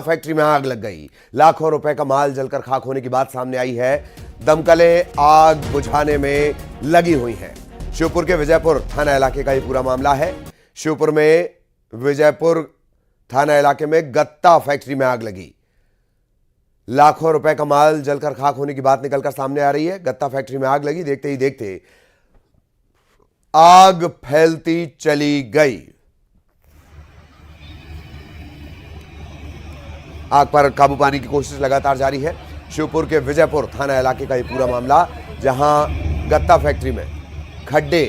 Factory में आग लग गई। लाखों रुपए का माल जलकर खाक होने की बात सामने आई है। दमकलें आग बुझाने में लगी हुई हैं। शिवपुर के विजयपुर थाना इलाके का ये पूरा मामला है। शिवपुर में विजयपुर थाना इलाके में गत्ता फैक्ट्री में आग लगी। लाखों रुपए का माल जलकर खाक होने की बात निकलकर सामने आ रही है। गत्ता फैक्ट्री में आग लगी, देखते ही देखते आग फैलती चली गई। आग पर काबू पाने की कोशिश लगातार जारी है। शिवपुर के विजयपुर थाना इलाके का ये पूरा मामला, जहां गत्ता फैक्ट्री में खड्डे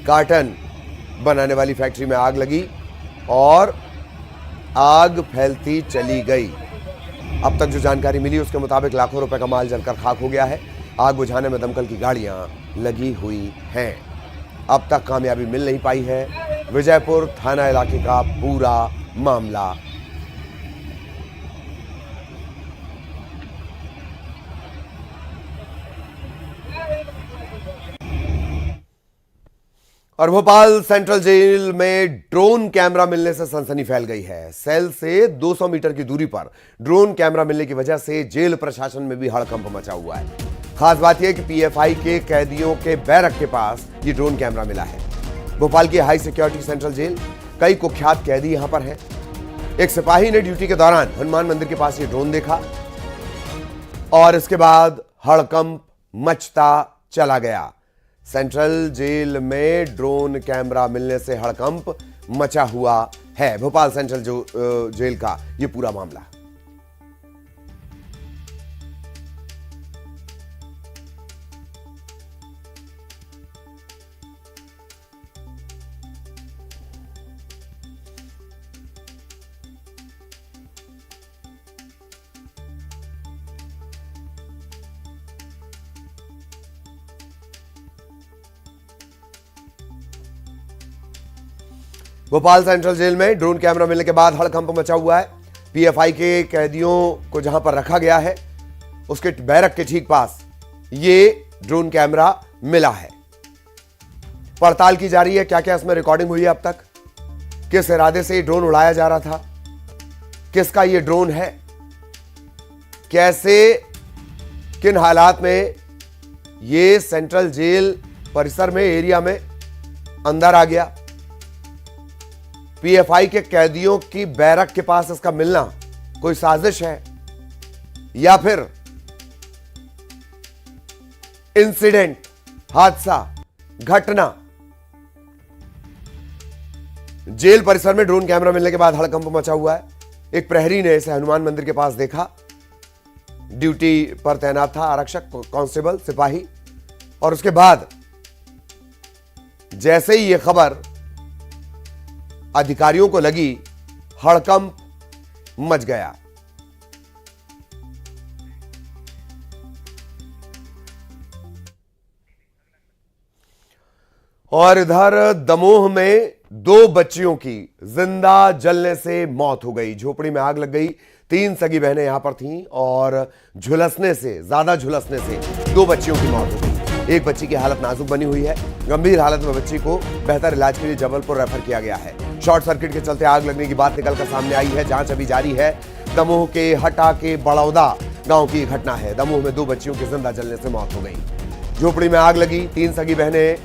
कार्टन बनाने वाली फैक्ट्री में आग लगी और आग फैलती चली गई। अब तक जो जानकारी मिली उसके मुताबिक लाखों रुपए का माल जलकर खाक हो गया है। आग बुझाने में दमकल की गाड़ियां लगी हुई हैं। अब तक कामयाबी मिल नहीं पाई है। विजयपुर थाना इलाके का पूरा मामला। और भोपाल सेंट्रल जेल में ड्रोन कैमरा मिलने से सनसनी फैल गई है। सेल से 200 मीटर की दूरी पर ड्रोन कैमरा मिलने की वजह से जेल प्रशासन में भी हड़कंप मचा हुआ है। खास बात यह कि पीएफआई के कैदियों के बैरक के पास ये ड्रोन कैमरा मिला है। भोपाल की हाई सिक्योरिटी सेंट्रल जेल, कई कुख्यात कैदी यहां पर हैं। एक सिपाही ने ड्यूटी के दौरान हनुमान मंदिर के पास ये ड्रोन देखा और इसके बाद हड़कंप मचता चला गया। सेंट्रल जेल में ड्रोन कैमरा मिलने से हड़कंप मचा हुआ है। भोपाल सेंट्रल जेल का यह पूरा मामला। भोपाल सेंट्रल जेल में ड्रोन कैमरा मिलने के बाद हड़कंप मचा हुआ है। पीएफआई के कैदियों को जहां पर रखा गया है उसके बैरक के ठीक पास ये ड्रोन कैमरा मिला है। पड़ताल की जा रही है, क्या क्या इसमें रिकॉर्डिंग हुई है अब तक, किस इरादे से ये ड्रोन उड़ाया जा रहा था, किसका ये ड्रोन है, कैसे किन हालात में ये सेंट्रल जेल परिसर में एरिया में अंदर आ गया। पीएफआई के कैदियों की बैरक के पास इसका मिलना कोई साजिश है या फिर इंसिडेंट, हादसा, घटना। जेल परिसर में ड्रोन कैमरा मिलने के बाद हड़कंप मचा हुआ है। एक प्रहरी ने इसे हनुमान मंदिर के पास देखा। ड्यूटी पर तैनात था आरक्षक, कांस्टेबल, सिपाही। और उसके बाद जैसे ही यह खबर अधिकारियों को लगी, हड़कंप मच गया। और इधर दमोह में 2 बच्चियों की जिंदा जलने से मौत हो गई। झोपड़ी में आग लग गई। 3 सगी बहनें यहां पर थीं और ज्यादा झुलसने से 2 बच्चियों की मौत हो गई। एक बच्ची की हालत नाजुक बनी हुई है। गंभीर हालत में बच्ची को बेहतर इलाज के लिए जबलपुर रेफर किया गया है। शॉर्ट सर्किट के चलते आग लगने की बात निकलकर सामने आई है। जांच अभी जारी है। दमोह के हटा के बड़ौदा गांव की घटना है। दमोह में 2 बच्चियों की जिंदा जलने से मौत हो गई। झोपड़ी में आग लगी। 3 सगी बहनें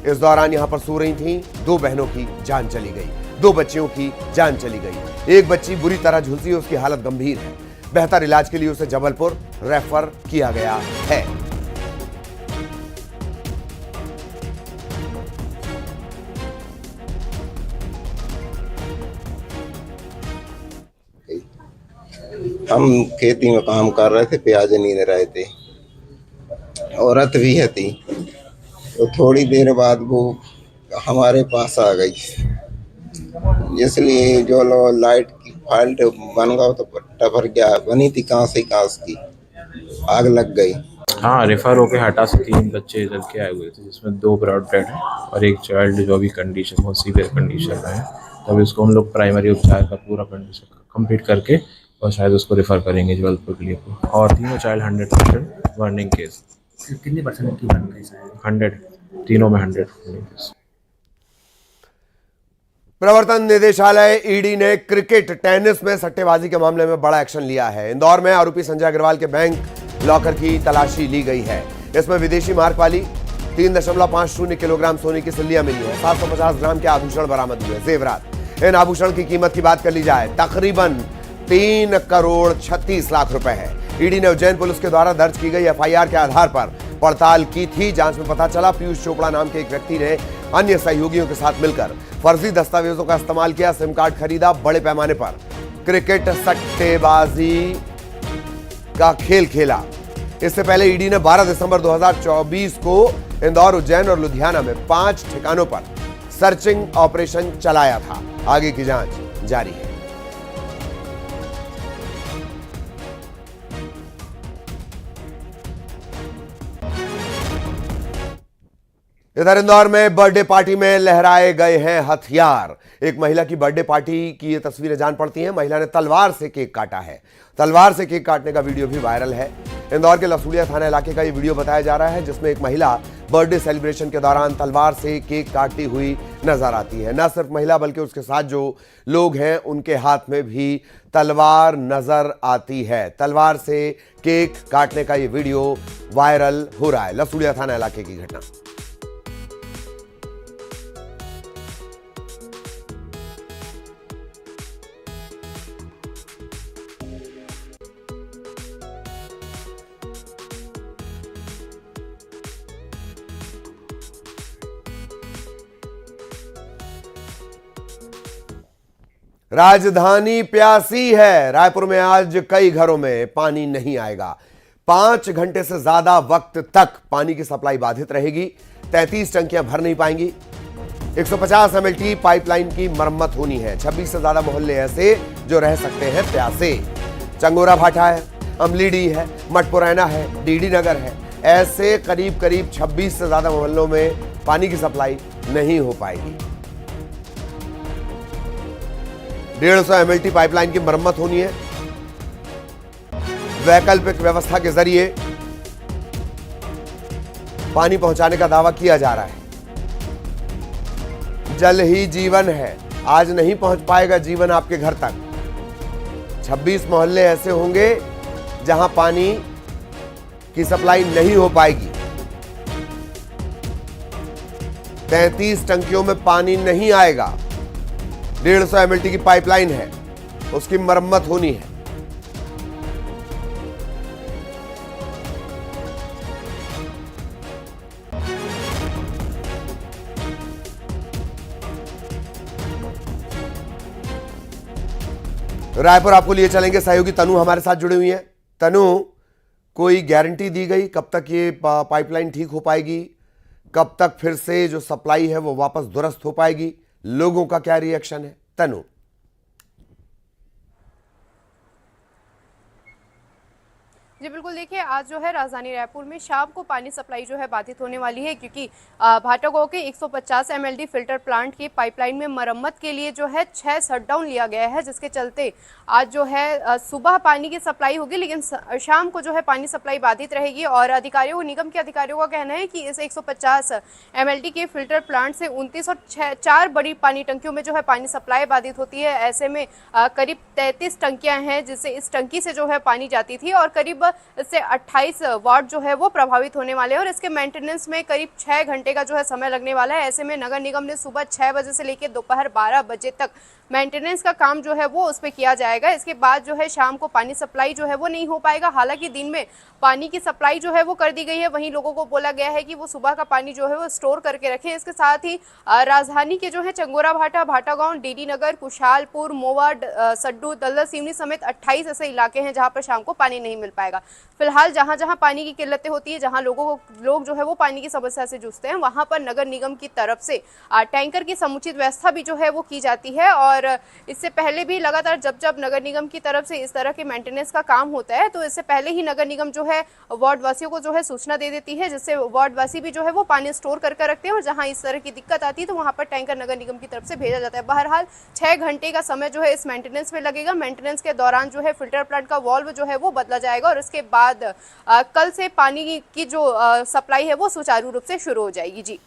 इस दौरान यहां पर सो रही थीं। 2 बहनों की जान चली गई, 2 बच्चियों की जान चली गई। एक बच्ची बुरी तरह झुलसी है, उसकी हालत गंभीर है। बेहतर इलाज के लिए उसे जबलपुर रेफर किया गया है। हम खेती में काम कर रहे थे, प्याज नींद रहे थे। औरत भी है थी। तो थोड़ी देर बाद वो हमारे पास आ गई, इसलिए जो लाइट की फॉल्ट बन गया तो टपर गया। बनी थी कांस की, आग लग गई। हाँ, रेफर होके हटा से 3 बच्चे जल के आए हुए थे, जिसमें 2 ब्रॉड डेड हैं और एक चाइल्ड जो अभी कंडीशन बहुत सीवियर कंडीशन में है। तभी उसको हम लोग प्राइमरी उपचार का पूरा कंडीशन कंप्लीट करके और शायद उसको रेफर करेंगे जबलपुर के लिए। और तीनों चाइल्ड 100% वार्निंग केस। कितनी परसेंट की वार्निंग केस है? 100, तीनों में 100 वार्निंग केस। प्रवर्तन निदेशालय ईडी ने क्रिकेट टेनिस में सट्टेबाजी के मामले में बड़ा एक्शन लिया है। इंदौर में आरोपी संजय अग्रवाल के बैंक लॉकर की तलाशी ली गई है। इसमें विदेशी मार्क वाली 3.50 किलोग्राम सोने की सिल्लियां मिली है। 750 ग्राम के आभूषण बरामद हुए। जेवरात, इन आभूषण की कीमत की बात कर ली जाए तकरीबन 3 करोड़ 36 लाख रुपए है। ईडी ने उज्जैन पुलिस के द्वारा दर्ज की गई एफआईआर के आधार पर पड़ताल की थी। जांच में पता चला पीयूष चोपड़ा नाम के एक व्यक्ति ने अन्य सहयोगियों के साथ मिलकर फर्जी दस्तावेजों का इस्तेमाल किया, सिम कार्ड खरीदा, बड़े पैमाने पर क्रिकेट सट्टेबाजी का खेल खेला। इससे पहले ईडी ने 12 दिसंबर 2024 को इंदौर, उज्जैन और लुधियाना में 5 ठिकानों पर सर्चिंग ऑपरेशन चलाया था। आगे की जांच जारी है। इधर इंदौर में बर्थडे पार्टी में लहराए गए हैं हथियार। एक महिला की बर्थडे पार्टी की ये तस्वीरें जान पड़ती हैं। महिला ने तलवार से केक काटा है। तलवार से केक काटने का वीडियो भी वायरल है। इंदौर के लसूड़िया थाना इलाके का ये वीडियो बताया जा रहा है, जिसमें एक महिला बर्थडे सेलिब्रेशन के दौरान तलवार से केक काटती हुई नजर आती है। न सिर्फ महिला बल्कि उसके साथ जो लोग हैं उनके हाथ में भी तलवार नजर आती है। तलवार से केक काटने का ये वीडियो वायरल हो रहा है। लसूड़िया थाना इलाके की घटना। राजधानी प्यासी है। रायपुर में आज कई घरों में पानी नहीं आएगा। 5 घंटे से ज्यादा वक्त तक पानी की सप्लाई बाधित रहेगी। 33 टंकियां भर नहीं पाएंगी। 150 MLT पाइपलाइन की मरम्मत होनी है। 26 से ज्यादा मोहल्ले ऐसे जो रह सकते हैं प्यासे। चंगोरा भाटा है, अमलीडी है, मटपुरैना है, डीडी नगर है। ऐसे करीब 26 से ज्यादा मोहल्लों में पानी की सप्लाई नहीं हो पाएगी। 150 MLT पाइपलाइन की मरम्मत होनी है। वैकल्पिक व्यवस्था के जरिए पानी पहुंचाने का दावा किया जा रहा है। जल ही जीवन है। आज नहीं पहुंच पाएगा जीवन आपके घर तक। 26 मोहल्ले ऐसे होंगे जहां पानी की सप्लाई नहीं हो पाएगी। 33 टंकियों में पानी नहीं आएगा। 150 MLT की पाइपलाइन है, उसकी मरम्मत होनी है। रायपुर आपको लिए चलेंगे, सहयोगी तनु हमारे साथ जुड़ी हुई है। तनु, कोई गारंटी दी गई कब तक ये पाइपलाइन ठीक हो पाएगी? कब तक फिर से जो सप्लाई है वो वापस दुरुस्त हो पाएगी? लोगों का क्या रिएक्शन है? तनु। जी बिल्कुल, देखिए आज जो है राजधानी रायपुर में शाम को पानी सप्लाई जो है बाधित होने वाली है, क्योंकि भाटागांव के 150 MLT फिल्टर प्लांट की पाइपलाइन में मरम्मत के लिए जो है 6 शटडाउन लिया गया है, जिसके चलते आज जो है सुबह पानी की सप्लाई होगी, लेकिन शाम को जो है पानी सप्लाई बाधित रहेगी। और अधिकारियों, निगम के अधिकारियों का कहना है कि इस 150 MLT के फिल्टर प्लांट से 29 और 4 बड़ी पानी टंकियों में जो है पानी सप्लाई बाधित होती है। ऐसे में करीब 33 टंकियां हैं जिससे इस टंकी से जो है पानी जाती थी, और करीब इससे 28 वार्ड जो है वो प्रभावित होने वाले हैं। और इसके मेंटेनेंस में करीब 6 घंटे का जो है समय लगने वाला है। ऐसे में नगर निगम ने सुबह 6 बजे से लेकर दोपहर 12 बजे तक मेंटेनेंस का काम जो है वो उस पर किया जाएगा। इसके बाद जो है शाम को पानी सप्लाई जो है वो नहीं हो पाएगा। हालांकि दिन में पानी की सप्लाई जो है वो कर दी गई है, वहीं लोगों को बोला गया है कि वो सुबह का पानी जो है वो स्टोर करके रखें। इसके साथ ही राजधानी के जो है चंगोरा भाटा, भाटागांव, डीडी नगर, कुशालपुर, मोवा, सड्डू, दलदल, सिवनी समेत 28 ऐसे इलाके हैं जहां पर शाम को पानी नहीं मिल पाएगा। फिलहाल जहां जहां पानी की किल्लतें होती है, जहां लोग जो है वो पानी की समस्या से जूझते हैं, वहां पर नगर निगम की तरफ से टैंकर की समुचित व्यवस्था भी जो है वो की जाती है। और इससे पहले भी लगातार जब नगर निगम की तरफ से इस तरह के मेंटेनेंस का काम होता है, तो इससे पहले ही नगर निगम जो है वार्ड वासियों को जो है सूचना दे देती है, जिससे वार्ड वासी भी जो है वो पानी स्टोर करके रखते हैं। और जहां इस तरह की दिक्कत आती है तो वहां पर टैंकर नगर निगम की तरफ से भेजा जाता है। बहरहाल 6 घंटे का समय जो है इस मेंटेनेंस में लगेगा। मेंटेनेंस के दौरान जो है फिल्टर प्लांट का वाल्व जो है वो बदला जाएगा, और इसके बाद कल से पानी की जो सप्लाई है वो सुचारू रूप से शुरू हो जाएगी। जी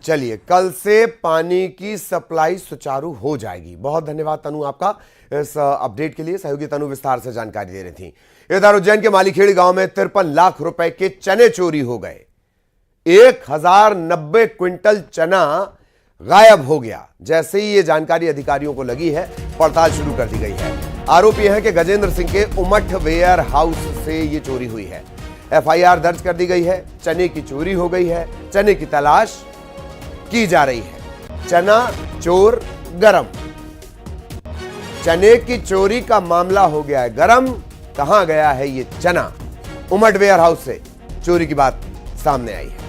चलिए, कल से पानी की सप्लाई सुचारू हो जाएगी। बहुत धन्यवाद तनु आपका इस अपडेट के लिए। सहयोगी तनु विस्तार से जानकारी दे रही थी। इधर उज्जैन के मालीखेड़ी गांव में 53 लाख रुपए के चने चोरी हो गए। 1090 क्विंटल चना गायब हो गया। जैसे ही ये जानकारी अधिकारियों को लगी है, पड़ताल शुरू कर दी गई है। आरोप यह है कि गजेंद्र सिंह के उमठ वेयर हाउस से ये चोरी हुई है। एफआईआर दर्ज कर दी गई है। चने की चोरी हो गई है। चने की तलाश की जा रही है। चना चोर गरम। चने की चोरी का मामला हो गया है गरम। कहां गया है ये चना? उमट वेयर हाउस से चोरी की बात सामने आई है।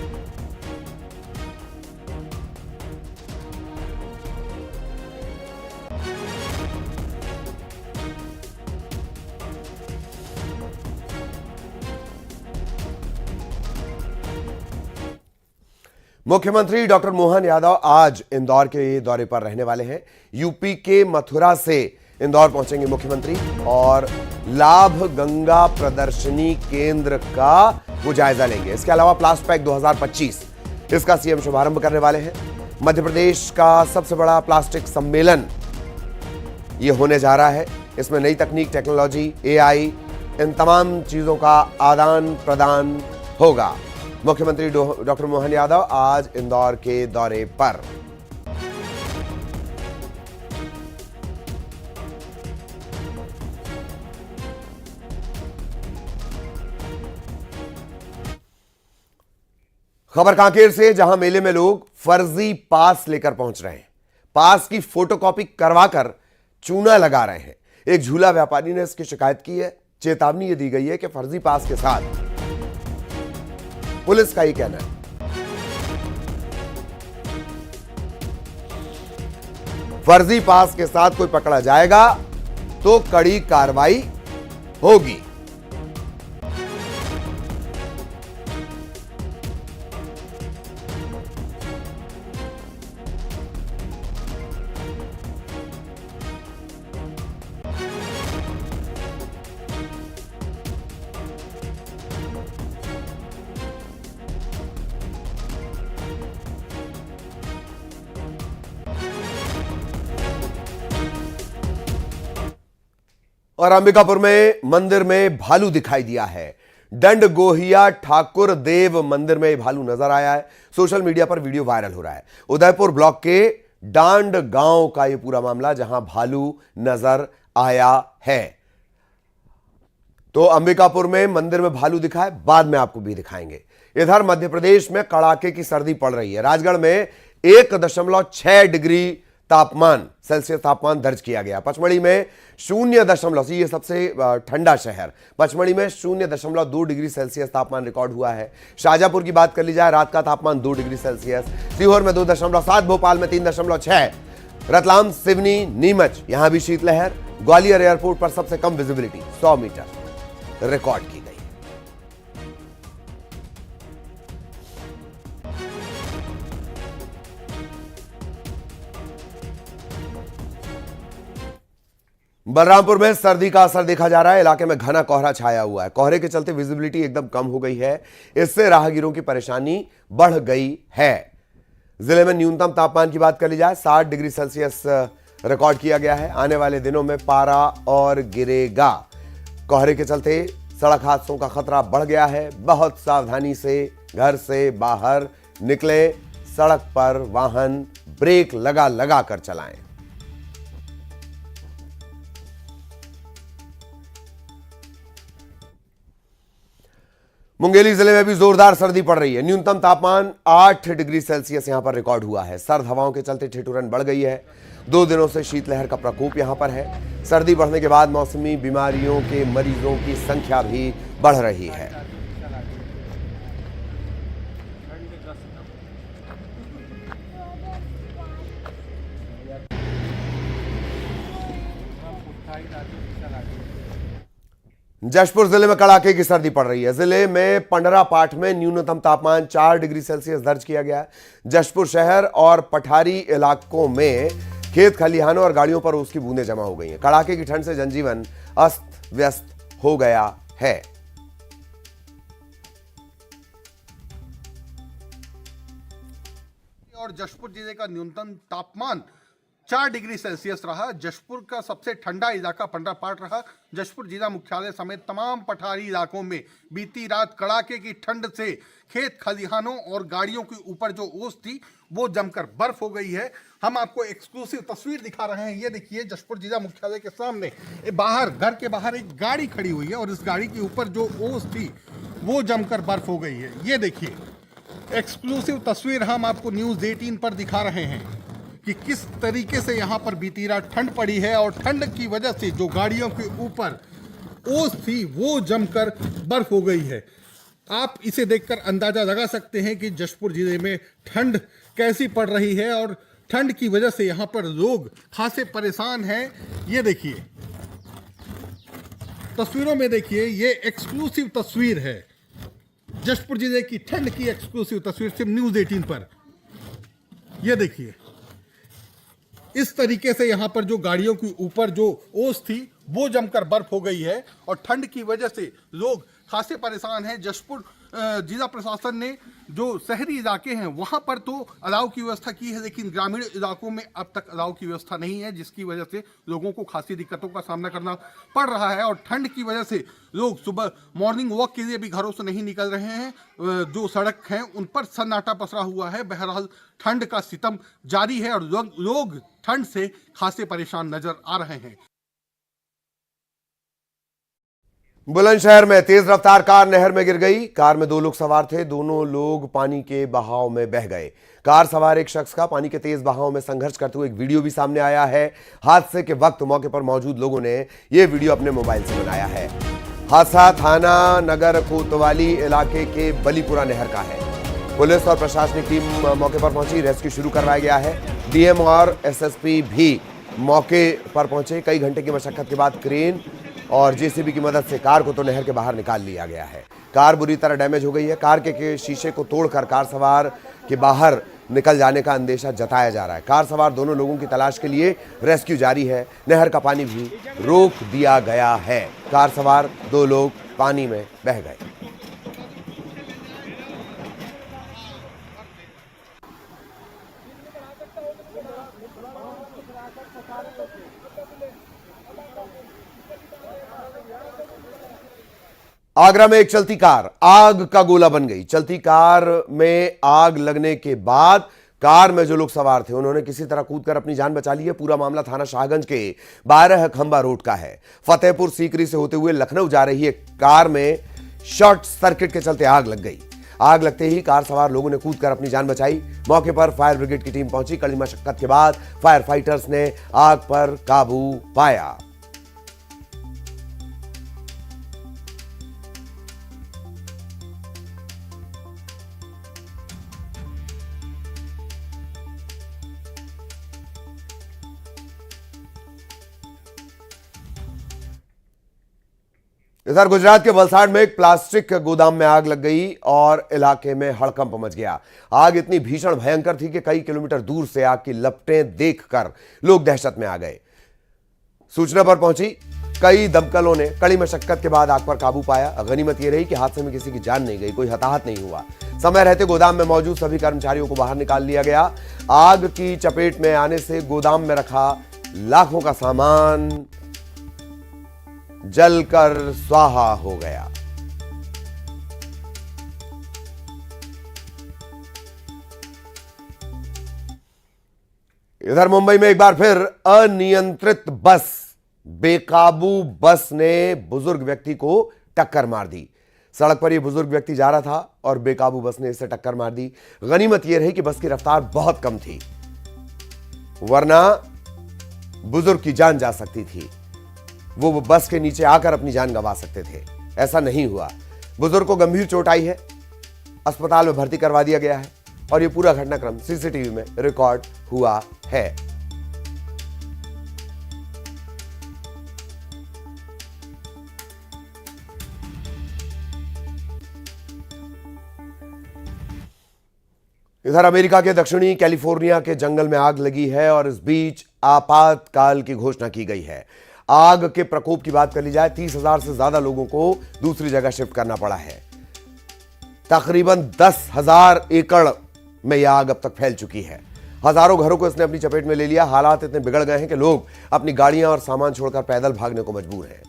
मुख्यमंत्री डॉक्टर मोहन यादव आज इंदौर के दौरे पर रहने वाले हैं। यूपी के मथुरा से इंदौर पहुंचेंगे मुख्यमंत्री और लाभ गंगा प्रदर्शनी केंद्र का वो जायजा लेंगे। इसके अलावा प्लास्टपैक 2025 इसका सीएम शुभारंभ करने वाले हैं। मध्य प्रदेश का सबसे बड़ा प्लास्टिक सम्मेलन ये होने जा रहा है। इसमें नई तकनीक, टेक्नोलॉजी, एआई, इन तमाम चीजों का आदान प्रदान होगा। मुख्यमंत्री डॉक्टर मोहन यादव आज इंदौर के दौरे पर। खबर कांकेर से, जहां मेले में लोग फर्जी पास लेकर पहुंच रहे हैं। पास की फोटोकॉपी करवाकर चूना लगा रहे हैं। एक झूला व्यापारी ने इसकी शिकायत की है। चेतावनी यह दी गई है कि फर्जी पास के साथ पुलिस का ही कहना है फर्जी पास के साथ कोई पकड़ा जाएगा तो कड़ी कार्रवाई होगी। और अंबिकापुर में मंदिर में भालू दिखाई दिया है। दंड गोहिया ठाकुर देव मंदिर में भालू नजर आया है। सोशल मीडिया पर वीडियो वायरल हो रहा है। उदयपुर ब्लॉक के डांड गांव का यह पूरा मामला, जहां भालू नजर आया है। तो अंबिकापुर में मंदिर में भालू दिखा है, बाद में आपको भी दिखाएंगे। इधर मध्य प्रदेश में कड़ाके की सर्दी पड़ रही है। राजगढ़ में 1.6 डिग्री सेल्सियस तापमान दर्ज किया गया। पचमढ़ी में 0.0, ये सबसे ठंडा शहर, पचमढ़ी में 0.2 डिग्री सेल्सियस तापमान रिकॉर्ड हुआ है। शाहजहांपुर की बात कर ली जाए, रात का तापमान 2 डिग्री सेल्सियस। सीहोर में 2.7, भोपाल में 3.6, रतलाम, सिवनी, नीमच यहां भी शीतलहर। ग्वालियर एयरपोर्ट पर सबसे कम विजिबिलिटी 100 मीटर रिकॉर्ड की गई। बलरामपुर में सर्दी का असर देखा जा रहा है। इलाके में घना कोहरा छाया हुआ है। कोहरे के चलते विजिबिलिटी एकदम कम हो गई है। इससे राहगीरों की परेशानी बढ़ गई है। जिले में न्यूनतम तापमान की बात कर ली जाए, 60 डिग्री सेल्सियस रिकॉर्ड किया गया है। आने वाले दिनों में पारा और गिरेगा। कोहरे के चलते सड़क हादसों का खतरा बढ़ गया है। बहुत सावधानी से घर से बाहर निकले। सड़क पर वाहन ब्रेक लगा लगा कर चलाएं। मुंगेली जिले में भी जोरदार सर्दी पड़ रही है। न्यूनतम तापमान 8 डिग्री सेल्सियस यहां पर रिकॉर्ड हुआ है। सर्द हवाओं के चलते ठिठुरन बढ़ गई है। 2 दिनों से शीतलहर का प्रकोप यहां पर है। सर्दी बढ़ने के बाद मौसमी बीमारियों के मरीजों की संख्या भी बढ़ रही है। जशपुर जिले में कड़ाके की सर्दी पड़ रही है। जिले में पंडरापाठ में न्यूनतम तापमान 4 डिग्री सेल्सियस दर्ज किया गया है। जशपुर शहर और पठारी इलाकों में खेत खलिहानों और गाड़ियों पर उसकी बूंदें जमा हो गई हैं। कड़ाके की ठंड से जनजीवन अस्त व्यस्त हो गया है। जशपुर जिले का न्यूनतम तापमान 4 डिग्री सेल्सियस रहा। जशपुर का सबसे ठंडा इलाका पंडरापाट रहा। जशपुर जिला मुख्यालय समेत तमाम पठारी इलाकों में बीती रात कड़ाके की ठंड से खेत खलिहानों और गाड़ियों के ऊपर जो ओस थी वो जमकर बर्फ हो गई है। हम आपको एक्सक्लूसिव तस्वीर दिखा रहे हैं। ये देखिए जशपुर जिला मुख्यालय के सामने बाहर, घर के बाहर एक गाड़ी खड़ी हुई है और इस गाड़ी के ऊपर जो ओस थी वो जमकर बर्फ हो गई है। ये देखिए एक्सक्लूसिव तस्वीर हम आपको न्यूज़ 18 पर दिखा रहे हैं कि किस तरीके से यहाँ पर बीती रात ठंड पड़ी है और ठंड की वजह से जो गाड़ियों के ऊपर ओस थी वो जमकर बर्फ हो गई है। आप इसे देखकर अंदाजा लगा सकते हैं कि जशपुर जिले में ठंड कैसी पड़ रही है और ठंड की वजह से यहाँ पर लोग खासे परेशान हैं। ये देखिए तस्वीरों में देखिए, ये एक्सक्लूसिव तस्वीर है जशपुर जिले की ठंड की एक्सक्लूसिव तस्वीर सिर्फ न्यूज़ 18 पर। ये देखिए इस तरीके से यहाँ पर जो गाड़ियों के ऊपर जो ओस थी वो जमकर बर्फ हो गई है और ठंड की वजह से लोग खासे परेशान हैं। जशपुर जिला प्रशासन ने जो शहरी इलाके हैं वहाँ पर तो अलाव की व्यवस्था की है, लेकिन ग्रामीण इलाकों में अब तक अलाव की व्यवस्था नहीं है, जिसकी वजह से लोगों को खासी दिक्कतों का सामना करना पड़ रहा है। और ठंड की वजह से लोग सुबह मॉर्निंग वॉक के लिए भी घरों से नहीं निकल रहे हैं। जो सड़क हैं उन पर सन्नाटा पसरा हुआ है। बहरहाल ठंड का सितम जारी है और लोग ठंड से खासे परेशान नजर आ रहे हैं। बुलंदशहर में तेज रफ्तार कार नहर में गिर गई। कार में 2 लोग सवार थे, दोनों लोग पानी के बहाव में बह गए। कार सवार एक शख्स का पानी के तेज बहाव में संघर्ष करते हुए एक वीडियो भी सामने आया है। हादसे के वक्त मौके पर मौजूद लोगों ने यह वीडियो अपने मोबाइल से बनाया है। हादसा थाना नगर कोतवाली इलाके के बलीपुरा नहर का है। पुलिस और प्रशासनिक टीम मौके पर पहुंची, रेस्क्यू शुरू करवाया गया है। डीएम और एसएसपी भी मौके पर पहुंचे। कई घंटे की मशक्कत के बाद क्रेन और जेसीबी की मदद से कार को तो नहर के बाहर निकाल लिया गया है। कार बुरी तरह डैमेज हो गई है। कार के शीशे को तोड़कर कार सवार के बाहर निकल जाने का अंदेशा जताया जा रहा है। कार सवार दोनों लोगों की तलाश के लिए रेस्क्यू जारी है। नहर का पानी भी रोक दिया गया है। कार सवार 2 लोग पानी में बह गए। आगरा में एक चलती कार आग का गोला बन गई। चलती कार में आग लगने के बाद कार में जो लोग सवार थे उन्होंने किसी तरह कूदकर अपनी जान बचा ली है। पूरा मामला थाना शाहगंज के 12 खंबा रोड का है। फतेहपुर सीकरी से होते हुए लखनऊ जा रही एक कार में शॉर्ट सर्किट के चलते आग लग गई। आग लगते ही कार सवार लोगों ने कूदकर अपनी जान बचाई। मौके पर फायर ब्रिगेड की टीम पहुंची। कड़ी मशक्कत के बाद फायर फाइटर्स ने आग पर काबू पाया। इधर गुजरात के वलसाड में एक प्लास्टिक गोदाम में आग लग गई और इलाके में हड़कंप मच गया। आग इतनी भीषण भयंकर थी कि कई किलोमीटर दूर से आग की लपटें देखकर लोग दहशत में आ गए। सूचना पर पहुंची कई दमकलों ने कड़ी मशक्कत के बाद आग पर काबू पाया। गनीमत यह रही कि हादसे में किसी की जान नहीं गई, कोई हताहत नहीं हुआ। समय रहते गोदाम में मौजूद सभी कर्मचारियों को बाहर निकाल लिया गया। आग की चपेट में आने से गोदाम में रखा लाखों का सामान जलकर स्वाहा हो गया। इधर मुंबई में एक बार फिर अनियंत्रित बस, बेकाबू बस ने बुजुर्ग व्यक्ति को टक्कर मार दी। सड़क पर यह बुजुर्ग व्यक्ति जा रहा था और बेकाबू बस ने इसे टक्कर मार दी। गनीमत यह रही कि बस की रफ्तार बहुत कम थी, वरना बुजुर्ग की जान जा सकती थी। वो बस के नीचे आकर अपनी जान गंवा सकते थे। ऐसा नहीं हुआ। बुजुर्ग को गंभीर चोट आई है, अस्पताल में भर्ती करवा दिया गया है और ये पूरा घटनाक्रम सीसीटीवी में रिकॉर्ड हुआ है। इधर अमेरिका के दक्षिणी कैलिफोर्निया के जंगल में आग लगी है और इस बीच आपातकाल की घोषणा की गई है। आग के प्रकोप की बात कर ली जाए, 30,000 से ज्यादा लोगों को दूसरी जगह शिफ्ट करना पड़ा है। तकरीबन 10,000 एकड़ में यह आग अब तक फैल चुकी है। हजारों घरों को इसने अपनी चपेट में ले लिया। हालात इतने बिगड़ गए हैं कि लोग अपनी गाड़ियां और सामान छोड़कर पैदल भागने को मजबूर हैं।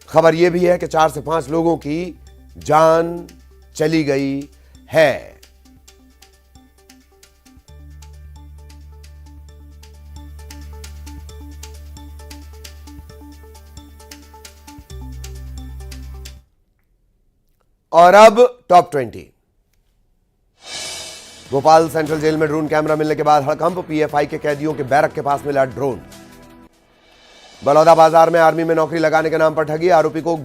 खबर यह भी है कि 4 से 5 लोगों की जान चली गई है। और अब टॉप 20। भोपाल सेंट्रल जेल में ड्रोन कैमरा मिलने के बाद हड़कंप। पीएफआई के कैदियों के बैरक के पास मिला ड्रोन। बलौदा बाजार में आर्मी में नौकरी लगाने के नाम पर ठगी। आरोपी को